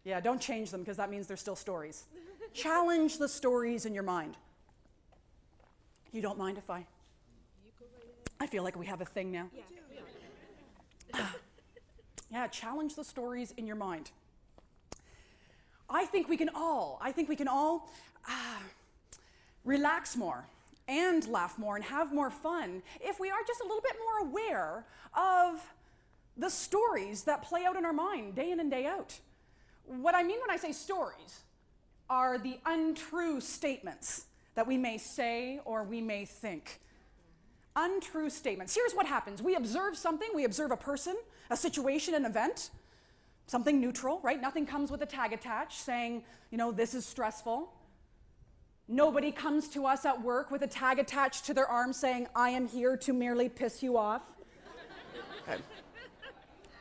Yeah, don't change them because that means they're still stories. Challenge the stories in your mind. You don't mind if I? I feel like we have a thing now. Yeah, challenge the stories in your mind. I think we can all relax more and laugh more and have more fun if we are just a little bit more aware of the stories that play out in our mind day in and day out. What I mean when I say stories are the untrue statements that we may say or we may think. Untrue statements. Here's what happens. We observe something, we observe a person, a situation, an event, something neutral, right? Nothing comes with a tag attached saying, you know, this is stressful. Nobody comes to us at work with a tag attached to their arm saying, I am here to merely piss you off. Okay.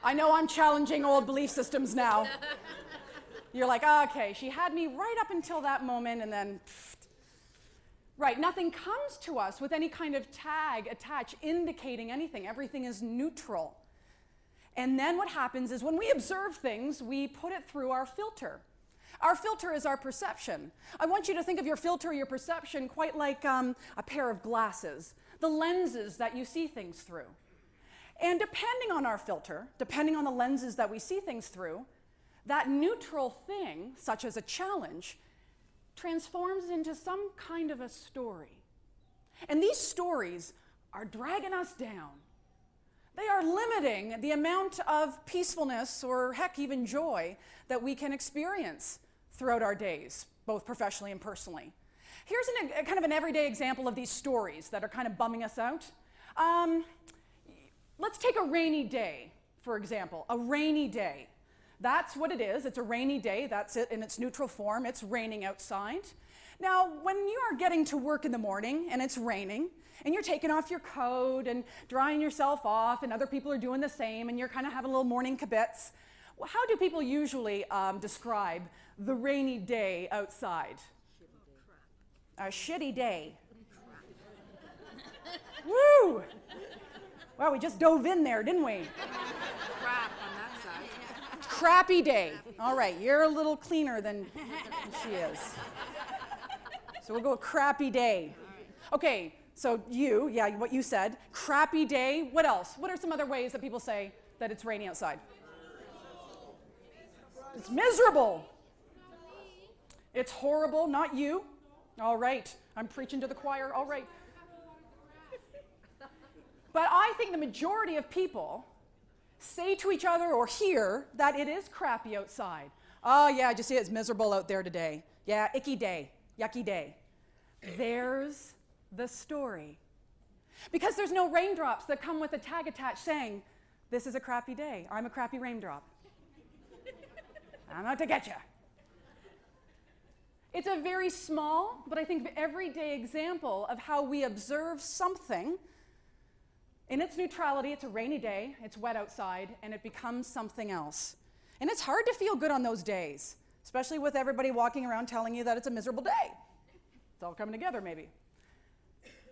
I know I'm challenging old belief systems now. You're like, okay, she had me right up until that moment and then, pfft. Right, nothing comes to us with any kind of tag attached indicating anything. Everything is neutral. And then what happens is when we observe things, we put it through our filter. Our filter is our perception. I want you to think of your filter, your perception, quite like a pair of glasses, the lenses that you see things through. And depending on our filter, depending on the lenses that we see things through, that neutral thing, such as a challenge, transforms into some kind of a story. And these stories are dragging us down. They are limiting the amount of peacefulness or heck, even joy that we can experience throughout our days, both professionally and personally. Here's kind of an everyday example of these stories that are kind of bumming us out. Let's take a rainy day, for example. A rainy day. That's what it is. It's a rainy day. That's it in its neutral form. It's raining outside. Now, when you are getting to work in the morning and it's raining, and you're taking off your coat and drying yourself off, and other people are doing the same, and you're kind of having a little morning kibitz, well, how do people usually describe the rainy day outside? A shitty day. Woo! Wow, we just dove in there, didn't we? Crap on that side. Crappy day. All right, you're a little cleaner than she is. So we'll go crappy day. Okay, so what you said, crappy day. What else? What are some other ways that people say that it's raining outside? It's miserable. It's horrible, not you. All right, I'm preaching to the choir. All right. But I think the majority of people say to each other or hear that it is crappy outside. Oh, yeah, just see it's miserable out there today. Yeah, icky day, yucky day. There's the story. Because there's no raindrops that come with a tag attached saying, this is a crappy day. I'm a crappy raindrop. I'm out to get you. It's a very small, but I think everyday example of how we observe something. In its neutrality, it's a rainy day, it's wet outside, and it becomes something else. And it's hard to feel good on those days, especially with everybody walking around telling you that it's a miserable day. It's all coming together, maybe.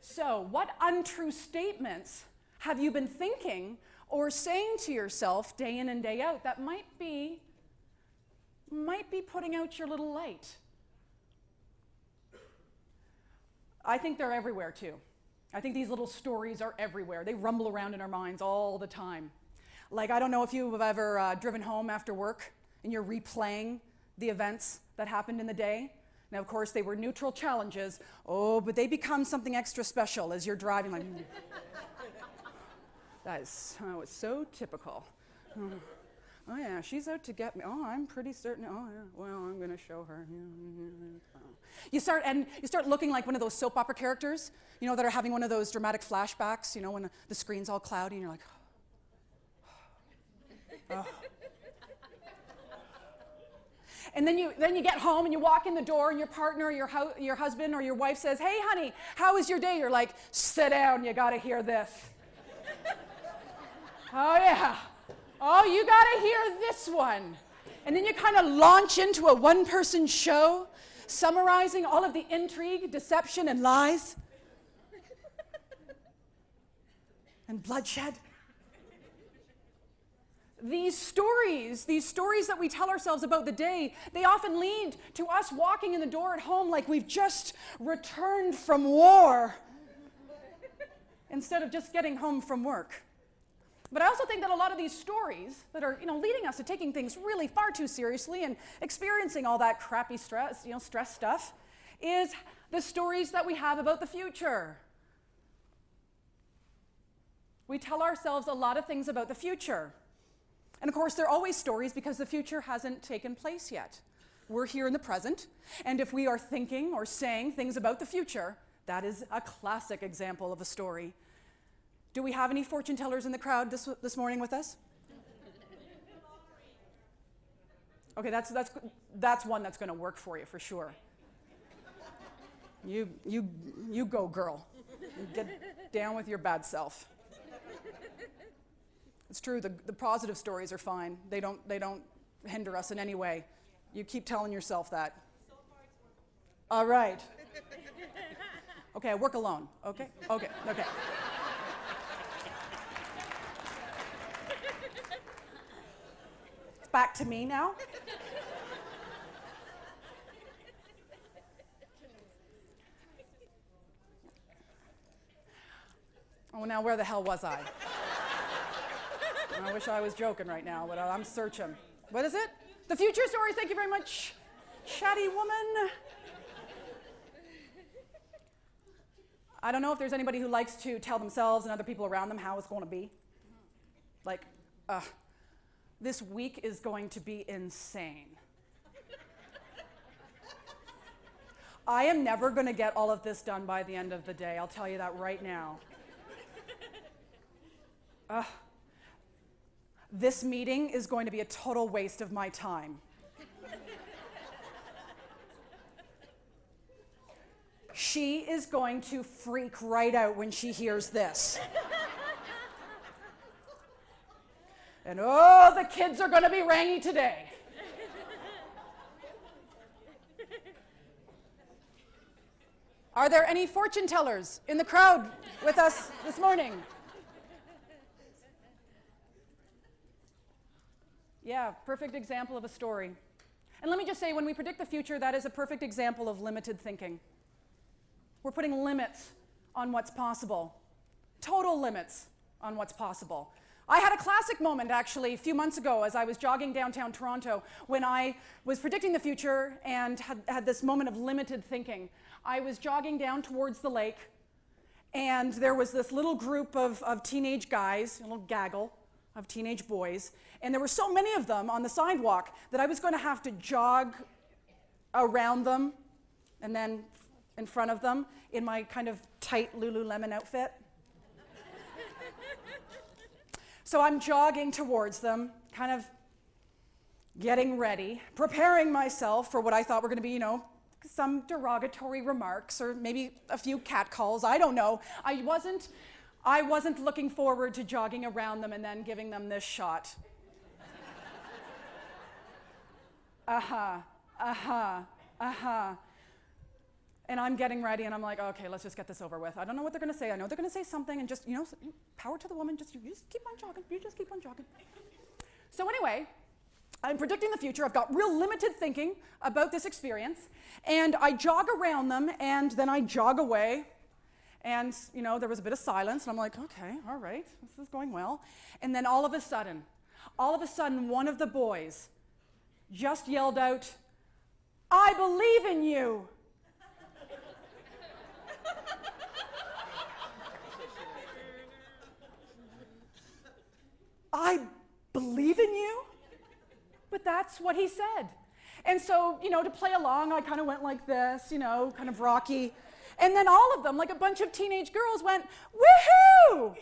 So, what untrue statements have you been thinking or saying to yourself day in and day out that might be putting out your little light? I think they're everywhere, too. I think these little stories are everywhere. They rumble around in our minds all the time. Like, I don't know if you've ever driven home after work and you're replaying the events that happened in the day. Now, of course, they were neutral challenges. Oh, but they become something extra special as you're driving. Like, that is so typical. Oh, yeah, she's out to get me. Oh, I'm pretty certain. Oh, yeah, well, I'm going to show her. You start looking like one of those soap opera characters, you know, that are having one of those dramatic flashbacks, you know, when the screen's all cloudy and you're like, oh. And then you get home and you walk in the door and your partner, your husband or your wife says, hey, honey, how was your day? You're like, sit down, you got to hear this. Oh, yeah. Oh, you got to hear this one. And then you kind of launch into a one-person show summarizing all of the intrigue, deception, and lies and bloodshed. these stories that we tell ourselves about the day, they often lead to us walking in the door at home like we've just returned from war instead of just getting home from work. But I also think that a lot of these stories that are, leading us to taking things really far too seriously and experiencing all that crappy stress, stress stuff, is the stories that we have about the future. We tell ourselves a lot of things about the future. And of course, they're always stories because the future hasn't taken place yet. We're here in the present, and if we are thinking or saying things about the future, that is a classic example of a story. Do we have any fortune tellers in the crowd this morning with us? Okay, that's one that's going to work for you for sure. You go, girl. Get down with your bad self. It's true, the positive stories are fine. They don't hinder us in any way. You keep telling yourself that. So far it's working. All right. Okay, I work alone. Okay. It's back to me now. Oh, now where the hell was I? I wish I was joking right now, but I'm searching. What is it? The future stories, thank you very much, chatty woman. I don't know if there's anybody who likes to tell themselves and other people around them how it's going to be. Like, this week is going to be insane. I am never going to get all of this done by the end of the day. I'll tell you that right now. This meeting is going to be a total waste of my time. She is going to freak right out when she hears this. And oh, the kids are going to be rangy today. Are there any fortune tellers in the crowd with us this morning? Yeah, perfect example of a story. And let me just say, when we predict the future, that is a perfect example of limited thinking. We're putting limits on what's possible, total limits on what's possible. I had a classic moment, actually, a few months ago as I was jogging downtown Toronto when I was predicting the future and had this moment of limited thinking. I was jogging down towards the lake, and there was this little group of teenage guys, a little gaggle of teenage boys, and there were so many of them on the sidewalk that I was going to have to jog around them and then in front of them in my kind of tight Lululemon outfit. So I'm jogging towards them, kind of getting ready, preparing myself for what I thought were going to be, some derogatory remarks or maybe a few catcalls. I don't know. I wasn't looking forward to jogging around them and then giving them this shot. And I'm getting ready, and I'm like, okay, let's just get this over with. I don't know what they're going to say. I know they're going to say something, and just, power to the woman. You just keep on jogging. You just keep on jogging. So anyway, I'm predicting the future. I've got real limited thinking about this experience, and I jog around them, and then I jog away, and, there was a bit of silence, and I'm like, okay, all right, this is going well. And then all of a sudden, one of the boys just yelled out, "I believe in you." I believe in you? But that's what he said. And so, to play along, I kind of went like this, kind of rocky. And then all of them, like a bunch of teenage girls, went, "Woohoo!"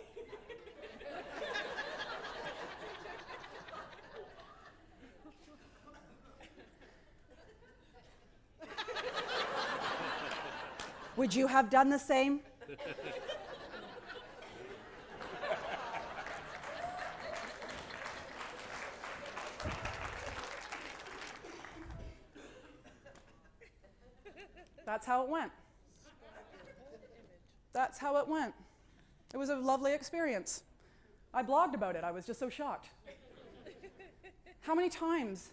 Would you have done the same? That's how it went. That's how it went. It was a lovely experience. I blogged about it. I was just so shocked. How many times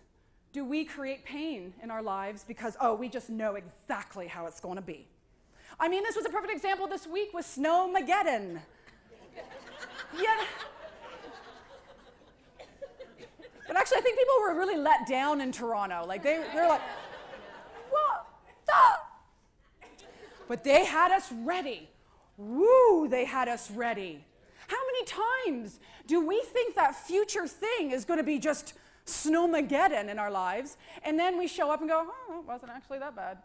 do we create pain in our lives because, oh, we just know exactly how it's going to be? I mean, this was a perfect example this week with Snowmageddon. Yeah. But actually, I think people were really let down in Toronto. Like, they're like, what the? But they had us ready. Woo, they had us ready. How many times do we think that future thing is going to be just Snowmageddon in our lives, and then we show up and go, oh, it wasn't actually that bad.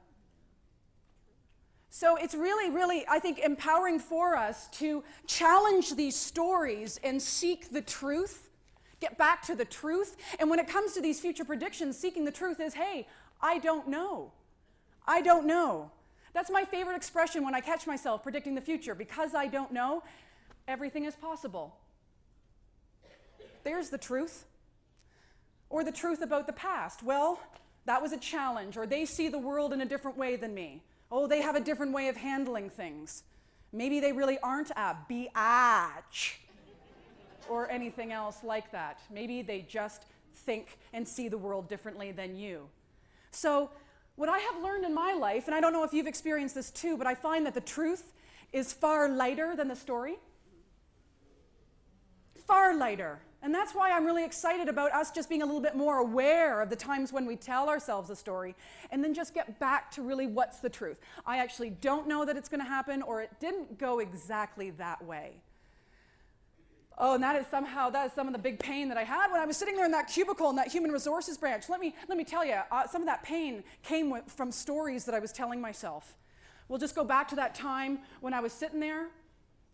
So it's really, really, I think, empowering for us to challenge these stories and seek the truth, get back to the truth. And when it comes to these future predictions, seeking the truth is, hey, I don't know. I don't know. That's my favorite expression when I catch myself predicting the future. Because I don't know, everything is possible. There's the truth. Or the truth about the past. Well, that was a challenge. Or they see the world in a different way than me. Oh, they have a different way of handling things. Maybe they really aren't a biatch. Or anything else like that. Maybe they just think and see the world differently than you. So, what I have learned in my life, and I don't know if you've experienced this too, but I find that the truth is far lighter than the story. Far lighter. And that's why I'm really excited about us just being a little bit more aware of the times when we tell ourselves a story, and then just get back to really what's the truth. I actually don't know that it's going to happen, or it didn't go exactly that way. Oh, and that is some of the big pain that I had when I was sitting there in that cubicle in that human resources branch. Let me tell you, some of that pain came from stories that I was telling myself. We'll just go back to that time when I was sitting there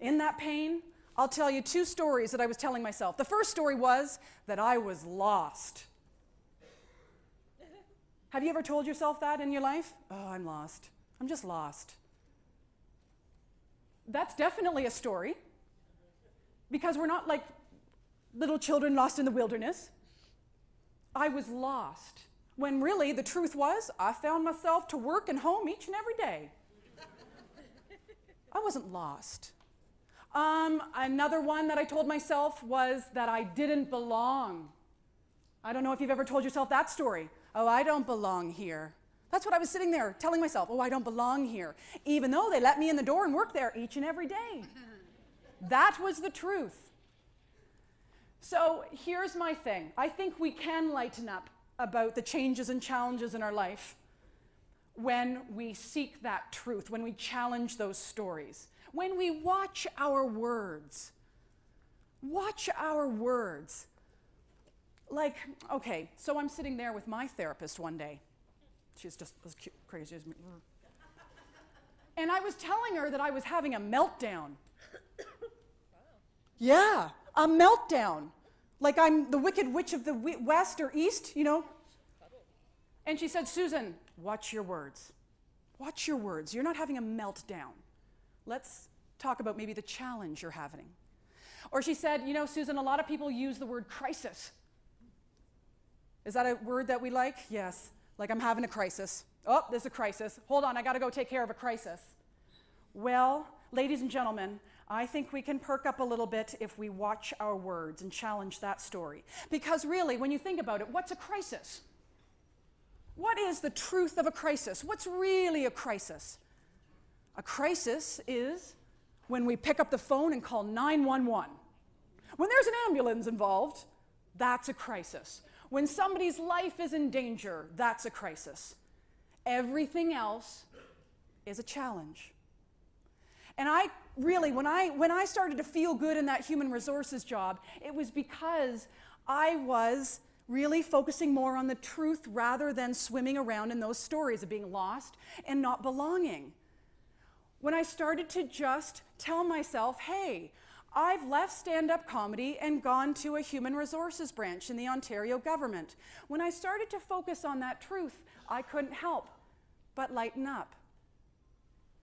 in that pain. I'll tell you 2 stories that I was telling myself. The first story was that I was lost. Have you ever told yourself that in your life? Oh, I'm lost. I'm just lost. That's definitely a story. Because we're not like little children lost in the wilderness. I was lost. When really the truth was, I found myself to work and home each and every day. I wasn't lost. Another one that I told myself was that I didn't belong. I don't know if you've ever told yourself that story. Oh, I don't belong here. That's what I was sitting there telling myself. Oh, I don't belong here. Even though they let me in the door and work there each and every day. That was the truth. So here's my thing. I think we can lighten up about the changes and challenges in our life when we seek that truth, when we challenge those stories, when we watch our words. Watch our words. Like, okay, so I'm sitting there with my therapist one day. She's just as crazy as me. And I was telling her that I was having a meltdown. Yeah, a meltdown. Like I'm the Wicked Witch of the West or East, you know. And she said, Susan, watch your words. Watch your words. You're not having a meltdown. Let's talk about maybe the challenge you're having. Or she said, you know, Susan, a lot of people use the word crisis. Is that a word that we like? Yes. Like I'm having a crisis. Oh, there's a crisis. Hold on, I got to go take care of a crisis. Well, ladies and gentlemen, I think we can perk up a little bit if we watch our words and challenge that story. Because really, when you think about it, what's a crisis? What is the truth of a crisis? What's really a crisis? A crisis is when we pick up the phone and call 911. When there's an ambulance involved, that's a crisis. When somebody's life is in danger, that's a crisis. Everything else is a challenge. And I really, when I started to feel good in that human resources job, it was because I was really focusing more on the truth rather than swimming around in those stories of being lost and not belonging. When I started to just tell myself, hey, I've left stand-up comedy and gone to a human resources branch in the Ontario government. When I started to focus on that truth, I couldn't help but lighten up.